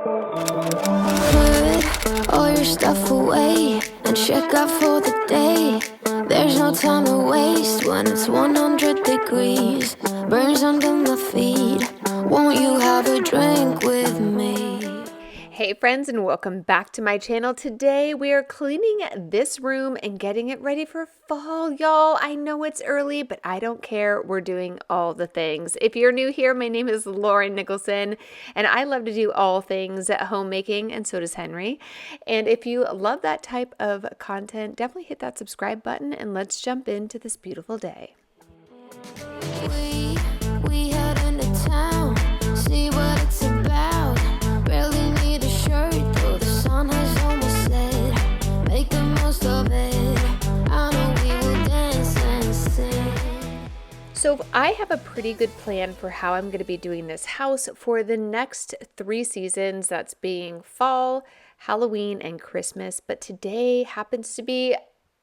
Put all your stuff away and check out for the day. There's no time to waste when it's 100 degrees. Burns under my feet. Won't you have a drink with me? Hey friends, and welcome back to my channel. Today we are cleaning this room and getting it ready for fall, y'all. I know it's early, but I don't care. We're doing all the things. If you're new here, my name is Lauren Nicholson, and I love to do all things homemaking, and so does Henry. And if you love that type of content, definitely hit that subscribe button, and let's jump into this beautiful day. We head into town, see what it's about. Barely need a shirt, though the sun has almost set. Make the most of it. I know we will dance and sing. So I have a pretty good plan for how I'm going to be doing this house for the next 3 seasons. That's being fall, Halloween, and Christmas. But today happens to be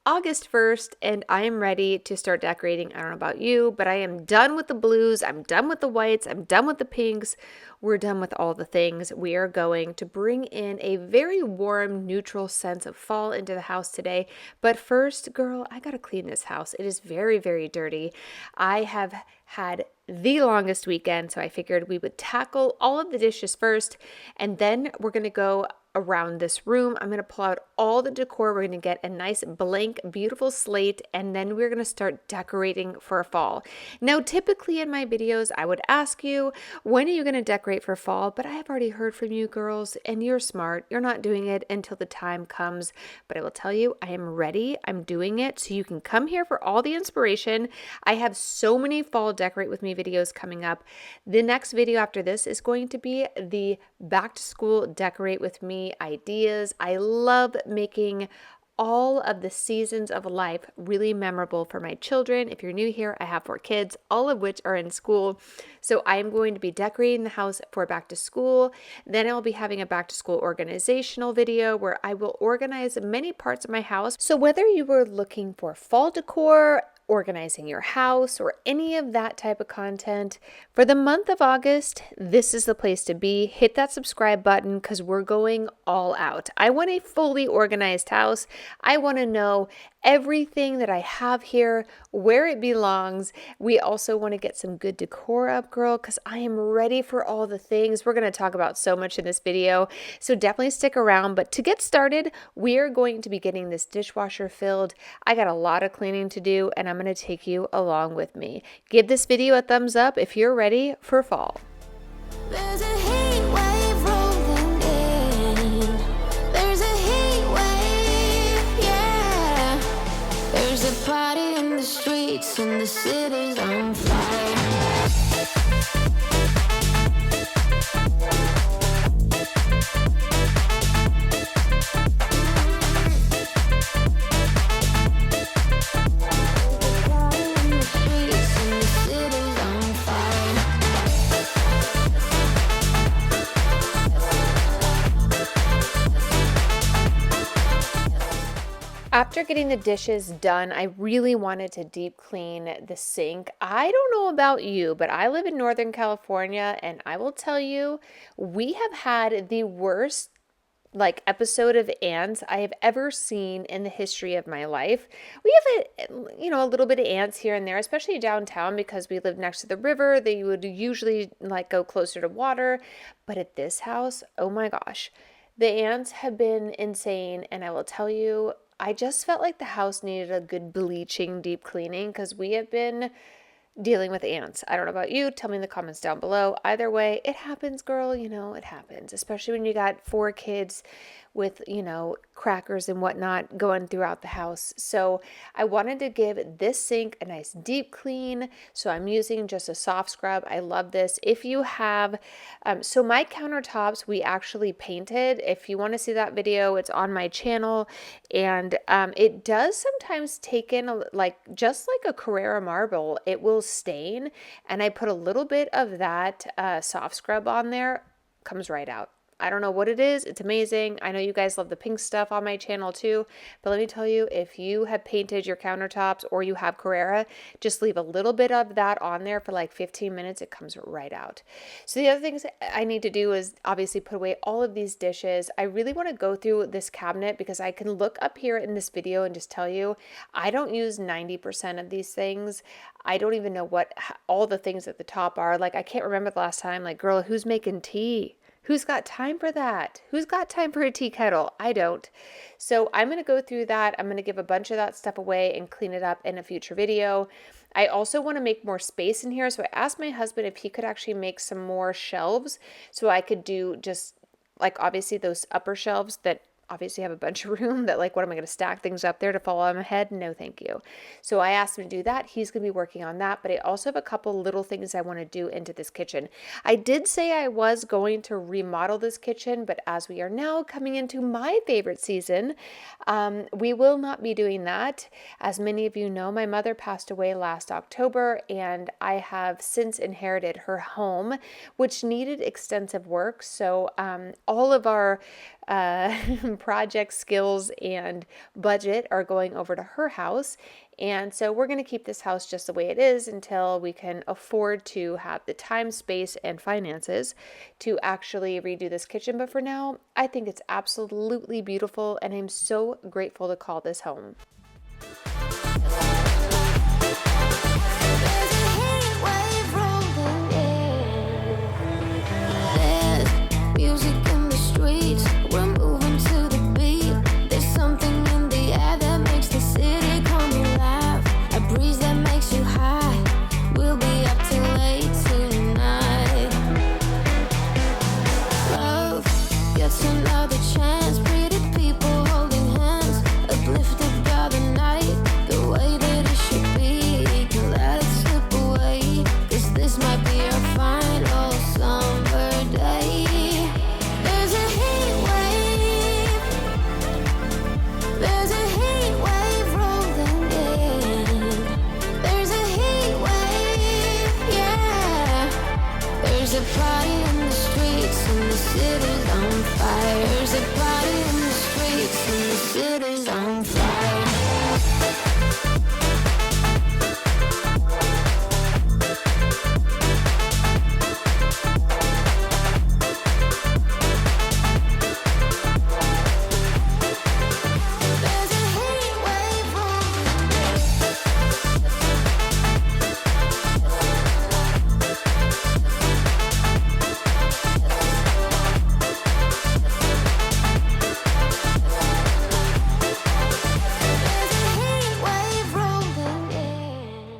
August 1st, and I am ready to start decorating. I don't know about you, but I am done with the blues. I'm done with the whites. I'm done with the pinks. We're done with all the things. We are going to bring in a very warm, neutral sense of fall into the house today. But first, girl, I gotta clean this house. It is very, very dirty. I have had the longest weekend, so I figured we would tackle all of the dishes first, and then we're gonna go around this room. I'm going to pull out all the decor. We're going to get a nice blank, beautiful slate, and then we're going to start decorating for fall. Now, typically in my videos, I would ask you, when are you going to decorate for fall? But I have already heard from you girls, and you're smart. You're not doing it until the time comes. But I will tell you, I am ready. I'm doing it. So you can come here for all the inspiration. I have so many fall decorate with me videos coming up. The next video after this is going to be the back to school decorate with me ideas. I love making all of the seasons of life really memorable for my children. If you're new here, I have 4 kids, all of which are in school. So I am going to be decorating the house for back to school. Then I'll be having a back to school organizational video where I will organize many parts of my house. So whether you were looking for fall decor, organizing your house, or any of that type of content, for the month of August, this is the place to be. Hit that subscribe button because we're going all out. I want a fully organized house. I want to know everything that I have here, where it belongs. We also want to get some good decor up, girl, because I am ready for all the things. We're going to talk about so much in this video, so definitely stick around. But to get started, we are going to be getting this dishwasher filled. I got a lot of cleaning to do, and I'm going to take you along with me. Give this video a thumbs up if you're ready for fall. There's a heat wave rolling in. There's a heat wave, yeah. There's a party in the streets and the city's on fire. After getting the dishes done, I really wanted to deep clean the sink. I don't know about you, but I live in Northern California, and I will tell you, we have had the worst episode of ants I have ever seen in the history of my life. We have a little bit of ants here and there, especially downtown because we live next to the river. They would usually go closer to water, but at this house, oh my gosh, the ants have been insane. And I will tell you, I just felt like the house needed a good bleaching, deep cleaning because we have been dealing with ants. I don't know about you. Tell me in the comments down below. Either way, it happens, girl. It happens, especially when you got 4 kids with, crackers and whatnot going throughout the house. So I wanted to give this sink a nice deep clean. So I'm using just a soft scrub. I love this. If you have, so my countertops, we actually painted. If you want to see that video, it's on my channel. And it does sometimes take in just like a Carrara marble, it will stain. And I put a little bit of that soft scrub on there, comes right out. I don't know what it is. It's amazing. I know you guys love the pink stuff on my channel too, but let me tell you, if you have painted your countertops or you have Carrara, just leave a little bit of that on there for like 15 minutes. It comes right out. So the other things I need to do is obviously put away all of these dishes. I really want to go through this cabinet because I can look up here in this video and just tell you, I don't use 90% of these things. I don't even know what all the things at the top are. Like, I can't remember the last time, like, girl, who's making tea? Who's got time for that? Who's got time for a tea kettle? I don't. So I'm going to go through that. I'm going to give a bunch of that stuff away and clean it up in a future video. I also want to make more space in here. So I asked my husband if he could actually make some more shelves so I could do just like obviously those upper shelves that obviously have a bunch of room that like, what am I going to stack things up there to fall on my head? No, thank you. So I asked him to do that. He's going to be working on that, but I also have a couple little things I want to do into this kitchen. I did say I was going to remodel this kitchen, but as we are now coming into my favorite season, we will not be doing that. As many of you know, my mother passed away last October, and I have since inherited her home, which needed extensive work. So all of our project skills and budget are going over to her house. And so we're going to keep this house just the way it is until we can afford to have the time, space, and finances to actually redo this kitchen. But for now, I think it's absolutely beautiful, and I'm so grateful to call this home.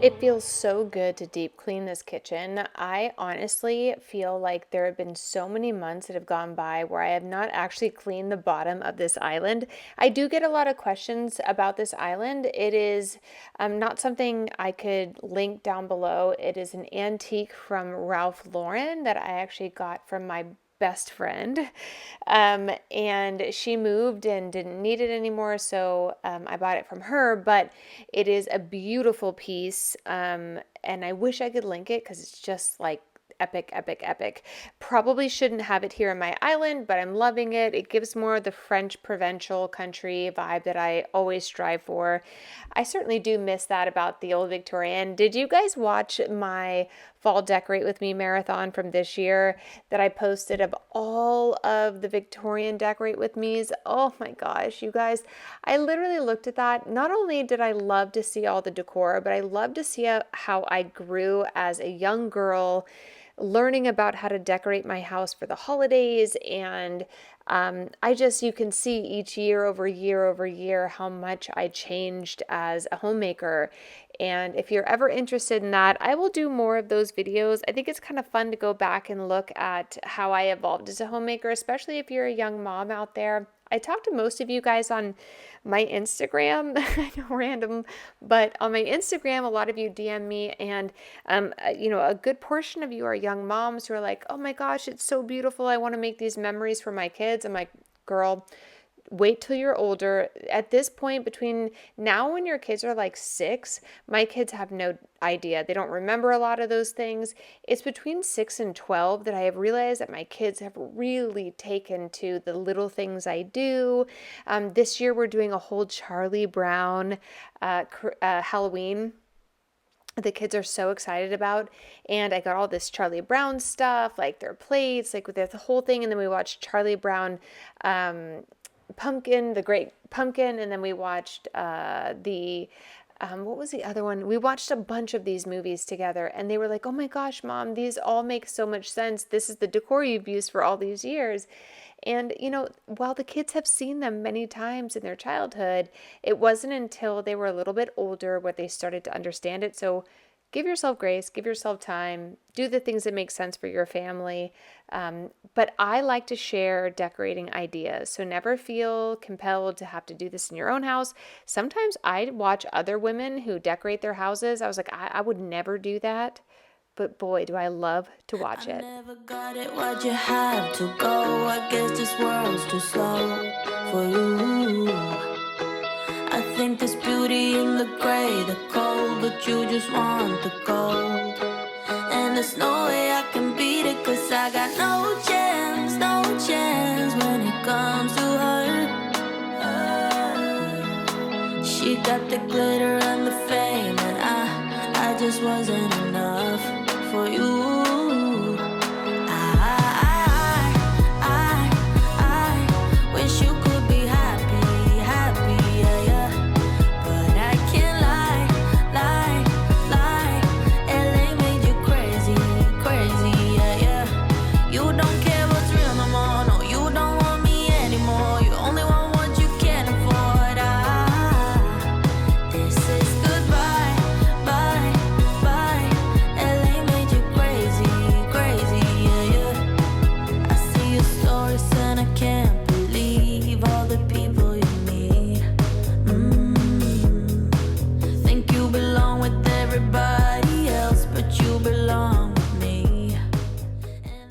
It feels so good to deep clean this kitchen. I honestly feel like there have been so many months that have gone by where I have not actually cleaned the bottom of this island. I do get a lot of questions about this island. It is not something I could link down below. It is an antique from Ralph Lauren that I actually got from my best friend, and she moved and didn't need it anymore, so I bought it from her. But it is a beautiful piece, and I wish I could link it because it's just like epic, epic, epic. Probably shouldn't have it here in my island, but I'm loving it. It gives more of the French provincial country vibe that I always strive for. I certainly do miss that about the old Victorian. Did you guys watch my Fall Decorate With Me marathon from this year that I posted of all of the Victorian Decorate With Me's? Oh my gosh, you guys, I literally looked at that. Not only did I love to see all the decor, but I love to see how I grew as a young girl, learning about how to decorate my house for the holidays. And you can see each year over year over year how much I changed as a homemaker. And if you're ever interested in that, I will do more of those videos. I think it's kind of fun to go back and look at how I evolved as a homemaker, especially if you're a young mom out there. I talk to most of you guys on my Instagram. I know, random, but on my Instagram, a lot of you DM me, and a good portion of you are young moms who are like, "Oh my gosh, it's so beautiful. I want to make these memories for my kids." I'm like, "Girl, wait till you're older. At this point, between now when your kids are like 6, my kids have no idea. They don't remember a lot of those things. It's between 6 and 12 that I have realized that my kids have really taken to the little things I do. This year we're doing a whole Charlie Brown Halloween. The kids are so excited about, and I got all this Charlie Brown stuff, like their plates, like with the whole thing. And then we watched Charlie Brown Pumpkin, the Great Pumpkin, and then we watched what was the other one? We watched a bunch of these movies together, and they were like, oh my gosh, Mom, these all make so much sense. This is the decor you've used for all these years. And, while the kids have seen them many times in their childhood, it wasn't until they were a little bit older where they started to understand it. So give yourself grace, give yourself time, do the things that make sense for your family. But I like to share decorating ideas. So never feel compelled to have to do this in your own house. Sometimes I watch other women who decorate their houses. I was like, I would never do that. But boy, do I love to watch it. I never got it, why'd you have to go? I guess this world's too slow for you. I think there's beauty in the gray, the cold, but you just want the gold. And there's no way I can beat it, cause I got no chance, no chance when it comes to her. She got the glitter and the fame, and I just wasn't enough for you. I wish you could be happy, happy, yeah, yeah. But I can't lie. LA made you crazy, crazy, yeah, yeah. You don't care what's real no more, no, you don't want me anymore. You only want what you can afford. This is goodbye, bye. LA made you crazy, yeah, yeah. I see your stories and I can't believe all the people you meet. Think you belong with everybody else, but you belong with me.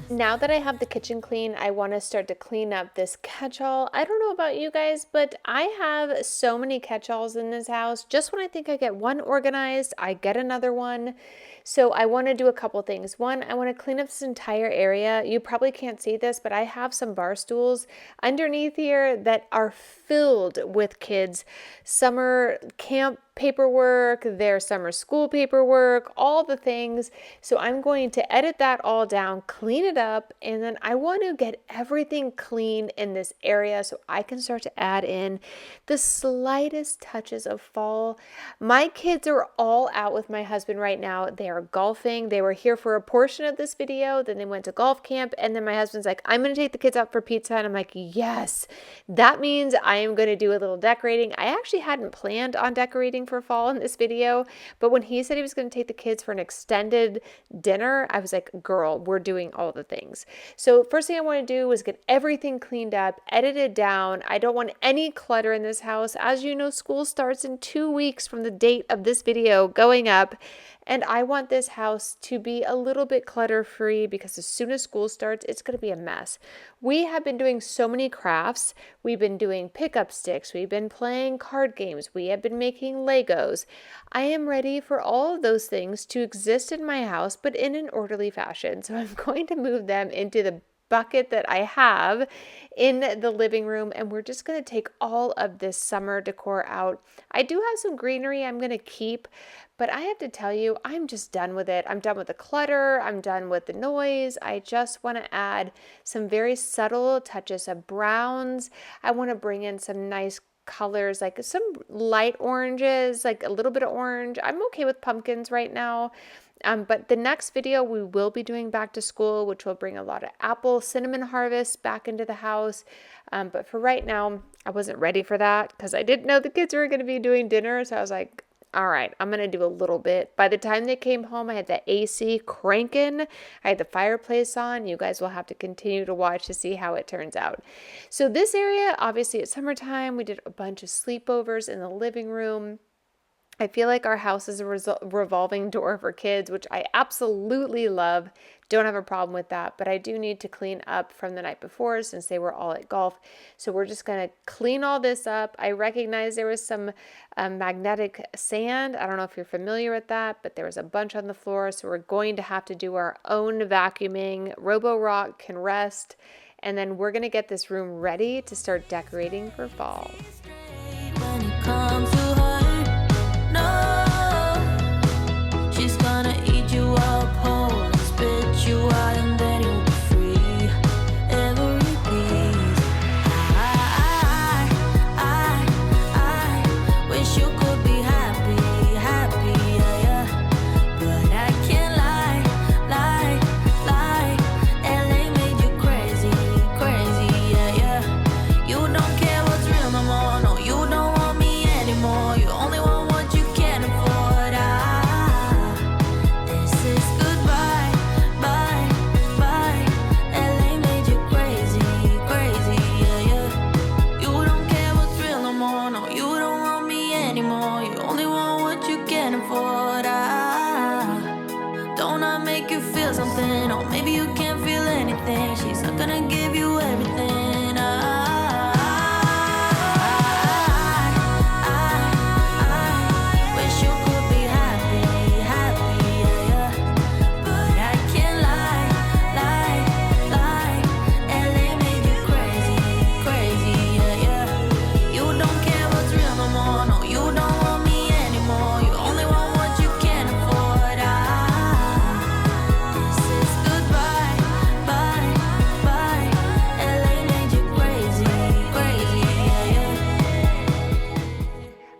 Now that I have the kitchen clean, I want to start to clean up this catch-all. I don't know about you guys, but I have so many catch-alls in this house. Just when I think I get one organized, I get another one. So I want to do a couple things. One, I want to clean up this entire area. You probably can't see this, but I have some bar stools underneath here that are filled with kids' summer camp paperwork, their summer school paperwork, all the things. So I'm going to edit that all down, clean it up, and then I want to get everything clean in this area so I can start to add in the slightest touches of fall. My kids are all out with my husband right now. They are golfing. They were here for a portion of this video, then they went to golf camp, and then my husband's like, I'm going to take the kids out for pizza, and I'm like, yes, that means I am going to do a little decorating. I actually hadn't planned on decorating for fall in this video, but when he said he was going to take the kids for an extended dinner, I was like, girl, we're doing all the things. So first thing I want to do was get everything cleaned up, edited down. I don't want any clutter in this house. As you know, school starts in 2 weeks from the date of this video going up, and I want this house to be a little bit clutter-free because as soon as school starts, it's going to be a mess. We have been doing so many crafts. We've been doing pickup sticks. We've been playing card games. We have been making Legos. I am ready for all of those things to exist in my house, but in an orderly fashion. So I'm going to move them into the bucket that I have in the living room, and we're just going to take all of this summer decor out. I do have some greenery I'm going to keep, but I have to tell you, I'm just done with it. I'm done with the clutter. I'm done with the noise. I just want to add some very subtle touches of browns. I want to bring in some nice colors, like some light oranges, like a little bit of orange. I'm okay with pumpkins right now. But the next video we will be doing back to school, which will bring a lot of apple cinnamon harvest back into the house. But for right now, I wasn't ready for that because I didn't know the kids were going to be doing dinner. So I was like, all right, I'm going to do a little bit. By the time they came home, I had the AC cranking. I had the fireplace on. You guys will have to continue to watch to see how it turns out. So this area, obviously it's summertime. We did a bunch of sleepovers in the living room. I feel like our house is a revolving door for kids, which I absolutely love. Don't have a problem with that, but I do need to clean up from the night before since they were all at golf. So we're just going to clean all this up. I recognize there was some magnetic sand. I don't know if you're familiar with that, but there was a bunch on the floor. So we're going to have to do our own vacuuming. Roborock can rest. And then we're going to get this room ready to start decorating for fall. When it comes to her, no, she's gonna eat you up whole and spit you out, and then you'll be free. Every piece. I wish you could be happy, happy, yeah, yeah. But I can't lie, LA made you crazy, crazy, yeah, yeah. You don't care what's real no more, no, you don't want me anymore. You only want what you can afford. This is goodbye, bye, bye. LA made you crazy, crazy, yeah, yeah. You don't care what's real no more, no, you don't want me anymore. You only want what you can afford. Don't I make you feel something? Or maybe you can't feel anything. She's not gonna give you everything. I wish you could be happy, happy, yeah, yeah. But I can't lie. LA made you crazy, crazy, yeah, yeah. You don't care what's real no more, no, you don't want me anymore. You only want what you can afford. This is goodbye, bye, bye. LA made you crazy, crazy, yeah, yeah.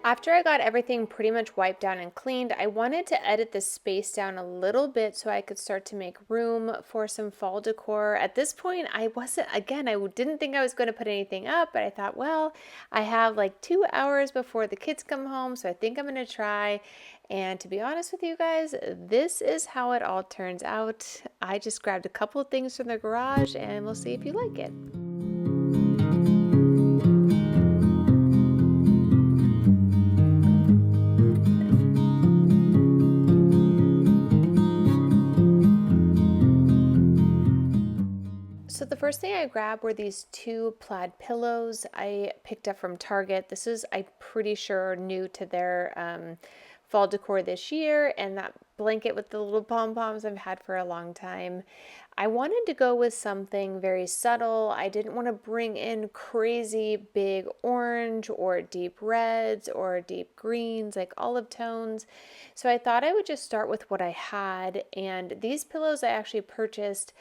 After I got everything pretty much wiped down and cleaned, I wanted to edit the space down a little bit so I could start to make room for some fall decor. At this point, I didn't think I was going to put anything up, but I thought, well, I have like 2 hours before the kids come home, so I think I'm going to try. And to be honest with you guys, this is how it all turns out. I just grabbed a couple of things from the garage and we'll see if you like it. So the first thing I grabbed were these two plaid pillows I picked up from Target. This is, I'm pretty sure, new to their fall decor this year, and that blanket with the little pom-poms I've had for a long time. I wanted to go with something very subtle. I didn't want to bring in crazy big orange or deep reds or deep greens, like olive tones. So I thought I would just start with what I had, and these pillows I actually purchased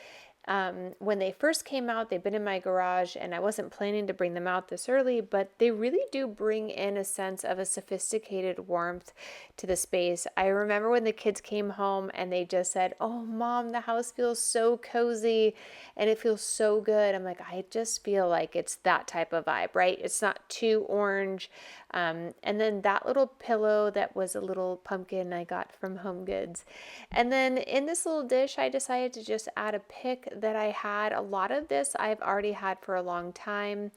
when they first came out. They've been in my garage and I wasn't planning to bring them out this early, but they really do bring in a sense of a sophisticated warmth to the space. I remember when the kids came home and they just said, "Oh, Mom, the house feels so cozy and it feels so good." I'm like, I just feel like it's that type of vibe, right? It's not too orange. And then that little pillow that was a little pumpkin I got from Home Goods. And then in this little dish, I decided to just add a pick that I had. A lot of this I've already had for a long time.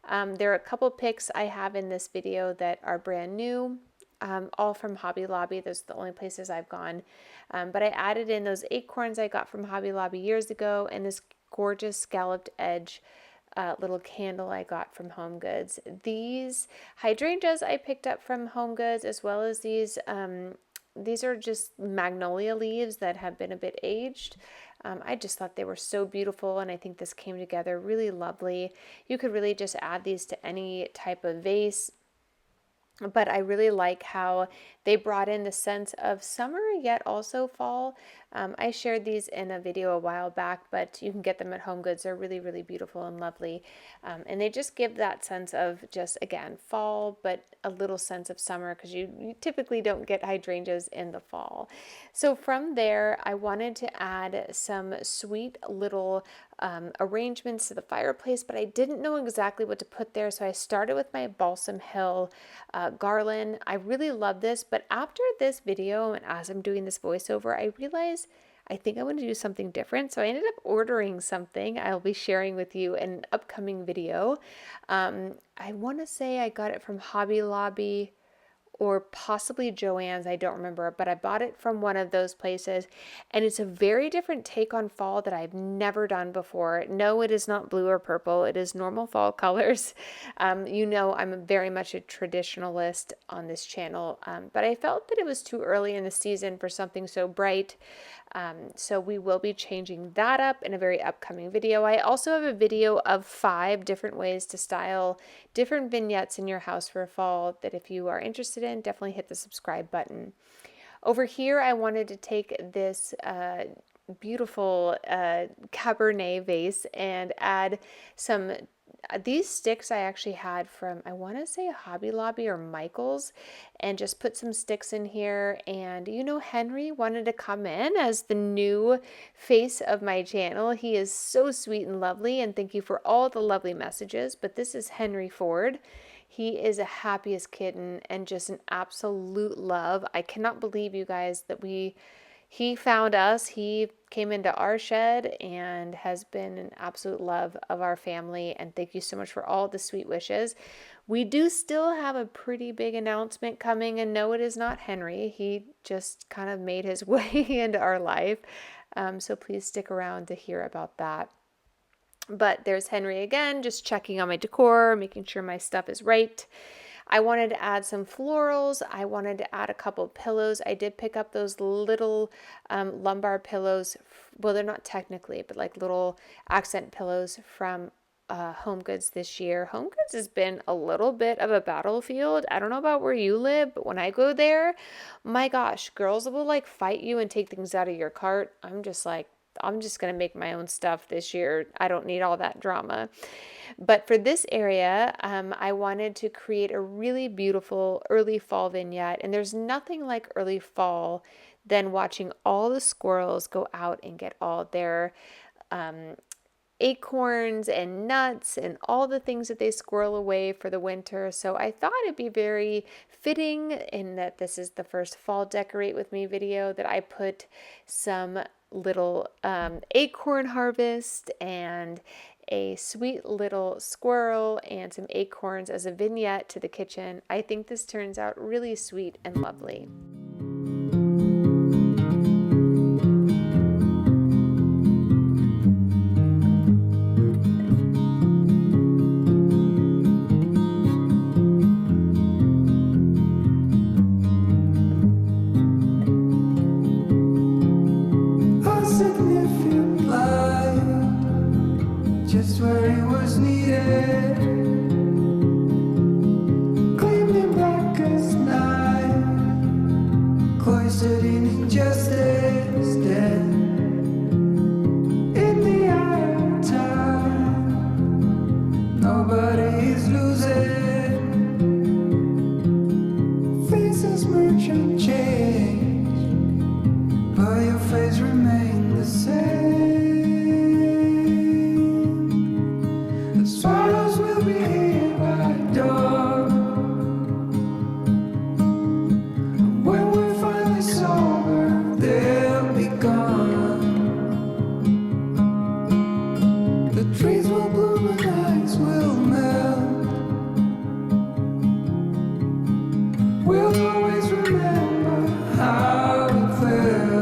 There are a couple picks I have in this video that are brand new, all from Hobby Lobby. Those are the only places I've gone. But I added in those acorns I got from Hobby Lobby years ago and this gorgeous scalloped edge little candle I got from Home Goods. These hydrangeas I picked up from Home Goods, as well as these are just magnolia leaves that have been a bit aged. I just thought they were so beautiful, and I think this came together really lovely. You could really just add these to any type of vase, but I really like how they brought in the sense of summer yet also fall. I shared these in a video a while back, but you can get them at Home Goods. They're really, really beautiful and lovely. And they just give that sense of just, again, fall, but a little sense of summer, because you typically don't get hydrangeas in the fall. So from there, I wanted to add some sweet little arrangements to the fireplace, but I didn't know exactly what to put there. So I started with my Balsam Hill garland. I really love this, but after this video and as I'm doing this voiceover, I realized I think I want to do something different. So I ended up ordering something I'll be sharing with you in an upcoming video. I want to say I got it from Hobby Lobby or possibly Joann's, I don't remember, but I bought it from one of those places, and it's a very different take on fall that I've never done before. No, it is not blue or purple. It is normal fall colors. You know, I'm very much a traditionalist on this channel, but I felt that it was too early in the season for something so bright. So we will be changing that up in a very upcoming video. I also have a video of 5 different ways to style different vignettes in your house for fall that if you are interested in, definitely hit the subscribe button. Over here, I wanted to take this beautiful Cabernet vase and add some these sticks I actually had from, I want to say Hobby Lobby or Michael's, and just put some sticks in here. And you know, Henry wanted to come in as the new face of my channel. He is so sweet and lovely, and thank you for all the lovely messages. But this is Henry Ford. He is a happiest kitten and just an absolute love. I cannot believe, you guys, that he found us. He came into our shed and has been an absolute love of our family. And thank you so much for all the sweet wishes. We do still have a pretty big announcement coming. And no, it is not Henry. He just kind of made his way into our life. So please stick around to hear about that. But there's Henry again, just checking on my decor, making sure my stuff is right. I wanted to add some florals. I wanted to add a couple of pillows. I did pick up those little lumbar pillows. Well, they're not technically, but like little accent pillows from Home Goods this year. Home Goods has been a little bit of a battlefield. I don't know about where you live, but when I go there, my gosh, girls will like fight you and take things out of your cart. I'm just going to make my own stuff this year. I don't need all that drama. But for this area, I wanted to create a really beautiful early fall vignette. And there's nothing like early fall than watching all the squirrels go out and get all their acorns and nuts and all the things that they squirrel away for the winter. So I thought it'd be very fitting in that this is the first fall decorate with me video that I put some little acorn harvest and a sweet little squirrel and some acorns as a vignette to the kitchen. I think this turns out really sweet and lovely. Just where it was needed, gleaming black as night, cloistered in injustice, dead in the eye of time. Nobody is losing, faces merchant change, but your face remains the same. Swallows will be here by dawn. When we're finally sober, they'll be gone. The trees will bloom and ice will melt. We'll always remember how it felt.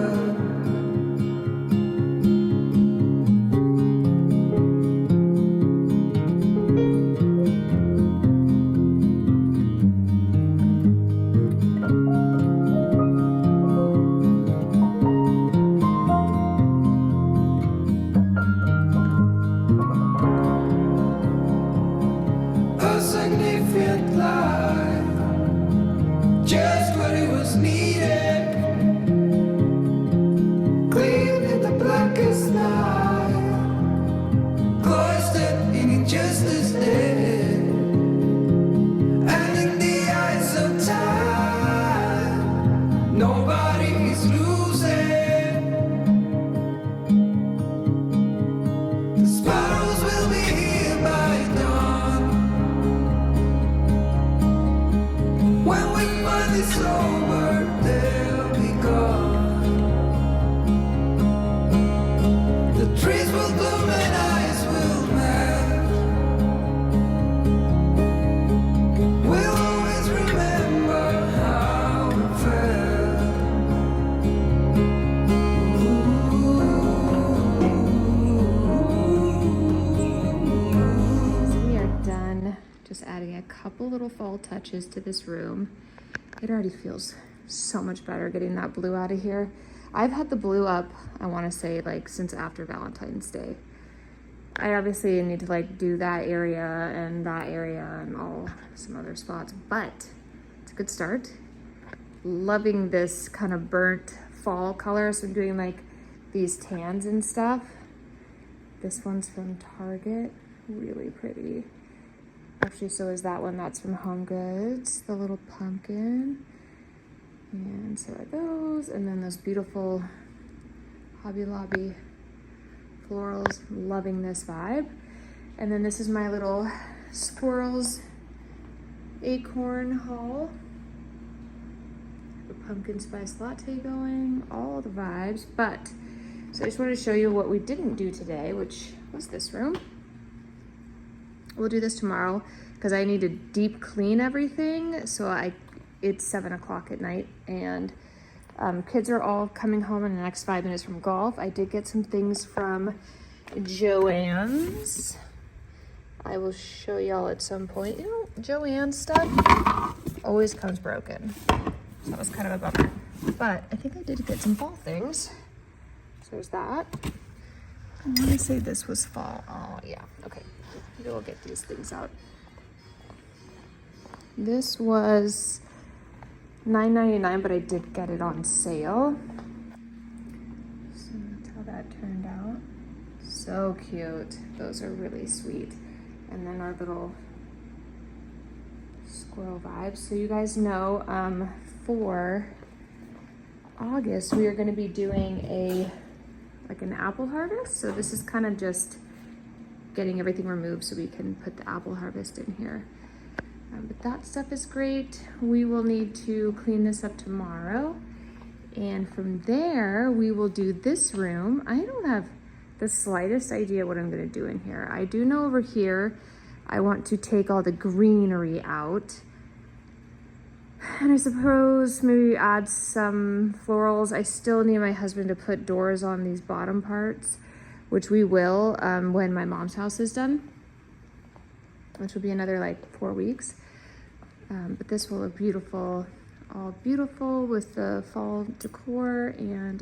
Just adding a couple little fall touches to this room. It already feels so much better getting that blue out of here. I've had the blue up, I want to say, like since after Valentine's Day. I obviously need to like do that area and all some other spots, but it's a good start. Loving this kind of burnt fall color. So I'm doing like these tans and stuff. This one's from Target, really pretty. Actually, so is that one. That's from Home Goods, the little pumpkin. And so are those. And then those beautiful Hobby Lobby florals. Loving this vibe. And then this is my little squirrels acorn haul. The pumpkin spice latte going, all the vibes. But, so I just wanted to show you what we didn't do today, which was this room. We'll do this tomorrow because I need to deep clean everything. So it's 7 o'clock at night and kids are all coming home in the next 5 minutes from golf. I did get some things from Joann's. I will show y'all at some point. You know, Joann's stuff always comes broken. So that was kind of a bummer. But I think I did get some fall things. So there's that. I want to say this was fall. Oh, yeah. Okay. Maybe we'll get these things out. This was $9.99, but I did get it on sale. So that's how that turned out. So cute. Those are really sweet. And then our little squirrel vibes. So you guys know, for August, we are going to be doing an apple harvest. So this is kind of just getting everything removed so we can put the apple harvest in here. But that stuff is great. We will need to clean this up tomorrow. And from there, we will do this room. I don't have the slightest idea what I'm gonna do in here. I do know over here, I want to take all the greenery out. And I suppose maybe add some florals. I still need my husband to put doors on these bottom parts, which we will when my mom's house is done, which will be another like 4 weeks. But this will look beautiful, all beautiful with the fall decor, and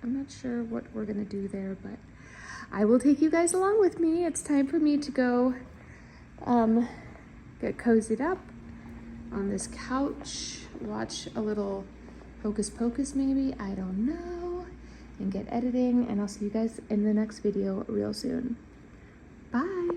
I'm not sure what we're gonna do there, but I will take you guys along with me. It's time for me to go get cozied up on this couch, watch a little Hocus Pocus maybe, I don't know, and get editing, and I'll see you guys in the next video real soon. Bye.